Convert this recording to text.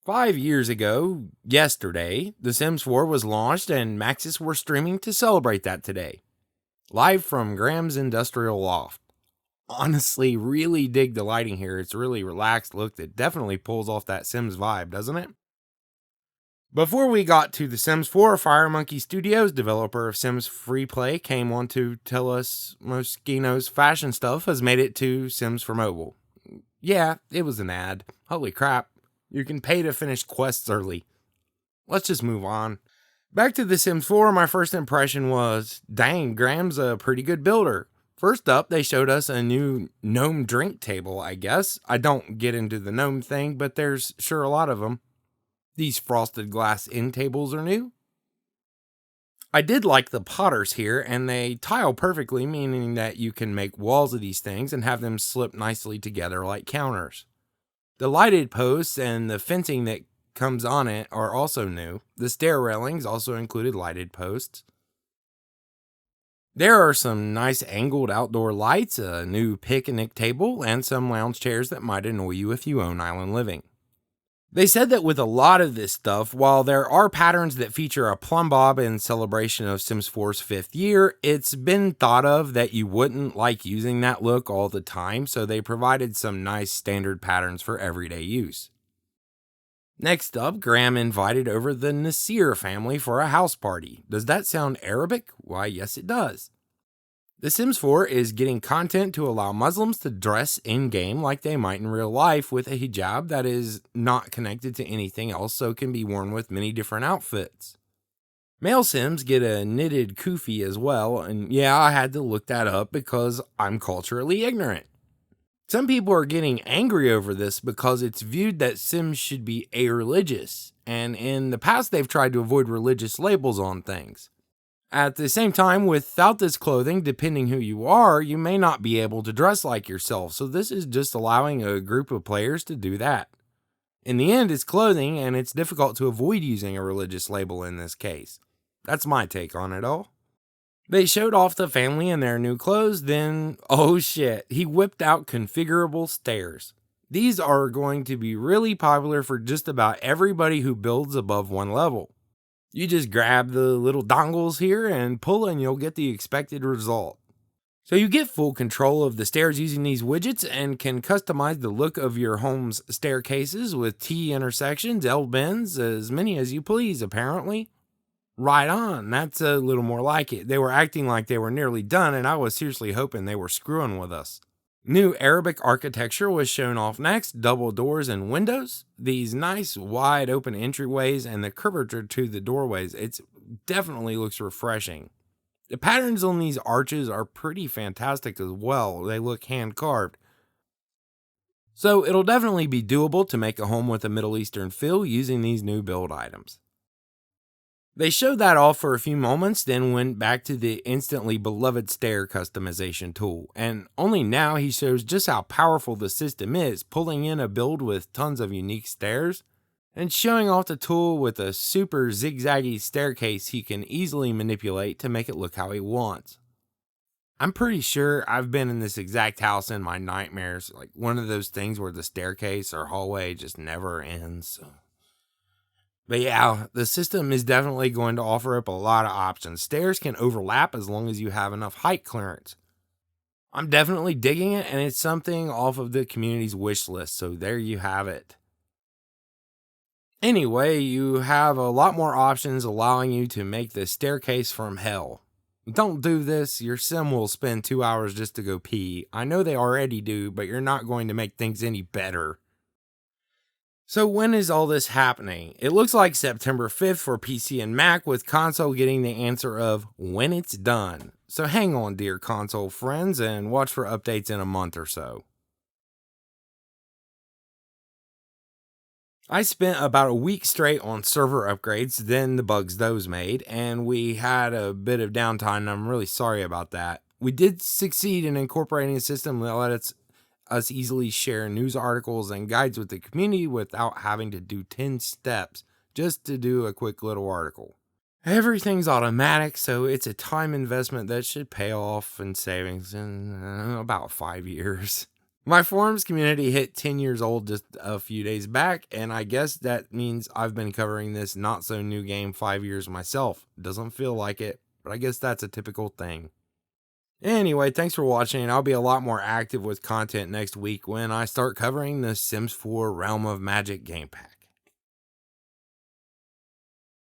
5 years ago, yesterday, The Sims 4 was launched and Maxis were streaming to celebrate that today. Live from Graham's Industrial Loft. Honestly, really dig the lighting here. It's a really relaxed look that definitely pulls off that Sims vibe, doesn't it? Before we got to The Sims 4, Fire Monkey Studios, developer of Sims Free Play, came on to tell us Moschino's fashion stuff has made it to Sims for mobile. Yeah, it was an ad. Holy crap. You can pay to finish quests early. Let's just move on. Back to The Sims 4, my first impression was, dang, Graham's a pretty good builder. First up, they showed us a new gnome drink table, I guess. I don't get into the gnome thing, but there's sure a lot of them. These frosted glass end tables are new. I did like the potters here, and they tile perfectly, meaning that you can make walls of these things and have them slip nicely together like counters. The lighted posts and the fencing that comes on it are also new. The stair railings also included lighted posts. There are some nice angled outdoor lights, a new picnic table, and some lounge chairs that might annoy you if you own island living. They said that with a lot of this stuff, while there are patterns that feature a plumb bob in celebration of Sims 4's 5th year, it's been thought of that you wouldn't like using that look all the time, so they provided some nice standard patterns for everyday use. Next up, Graham invited over the Nasir family for a house party. Does that sound Arabic? Why, yes it does. The Sims 4 is getting content to allow Muslims to dress in-game like they might in real life with a hijab that is not connected to anything else, so can be worn with many different outfits. Male Sims get a knitted kufi as well, and yeah, I had to look that up because I'm culturally ignorant. Some people are getting angry over this because it's viewed that Sims should be a-religious, and in the past they've tried to avoid religious labels on things. At the same time, without this clothing, depending who you are, you may not be able to dress like yourself, so this is just allowing a group of players to do that. In the end, it's clothing, and it's difficult to avoid using a religious label in this case. That's my take on it all. They showed off the family in their new clothes, then, oh shit, he whipped out configurable stairs. These are going to be really popular for just about everybody who builds above one level. You just grab the little dongles here and pull and you'll get the expected result. So you get full control of the stairs using these widgets and can customize the look of your home's staircases with T intersections, L bends, as many as you please apparently. Right on, that's a little more like it. They were acting like they were nearly done and I was seriously hoping they were screwing with us. New Arabic architecture was shown off next, double doors and windows. These nice wide open entryways and the curvature to the doorways, it definitely looks refreshing. The patterns on these arches are pretty fantastic as well. They look hand carved. So it'll definitely be doable to make a home with a Middle Eastern feel using these new build items. They showed that off for a few moments, then went back to the instantly beloved stair customization tool, and only now he shows just how powerful the system is, pulling in a build with tons of unique stairs, and showing off the tool with a super zigzaggy staircase he can easily manipulate to make it look how he wants. I'm pretty sure I've been in this exact house in my nightmares, like one of those things where the staircase or hallway just never ends. But yeah, the system is definitely going to offer up a lot of options. Stairs can overlap as long as you have enough height clearance. I'm definitely digging it, and it's something off of the community's wish list, so there you have it. Anyway, you have a lot more options allowing you to make the staircase from hell. Don't do this, your sim will spend 2 hours just to go pee. I know they already do, but you're not going to make things any better. So when is all this happening? It looks like September 5th for PC and Mac, with console getting the answer of when it's done. So hang on, dear console friends, and watch for updates in a month or so. I spent about a week straight on server upgrades, then the bugs those made, and we had a bit of downtime, and I'm really sorry about that. We did succeed in incorporating a system that let us easily share news articles and guides with the community without having to do 10 steps just to do a quick little article. Everything's automatic, so it's a time investment that should pay off in savings in about 5 years. My forums community hit 10 years old just a few days back, and I guess that means I've been covering this not so new game 5 years myself. Doesn't feel like it, but I guess that's a typical thing. Anyway, thanks for watching, and I'll be a lot more active with content next week when I start covering the Sims 4 Realm of Magic game pack.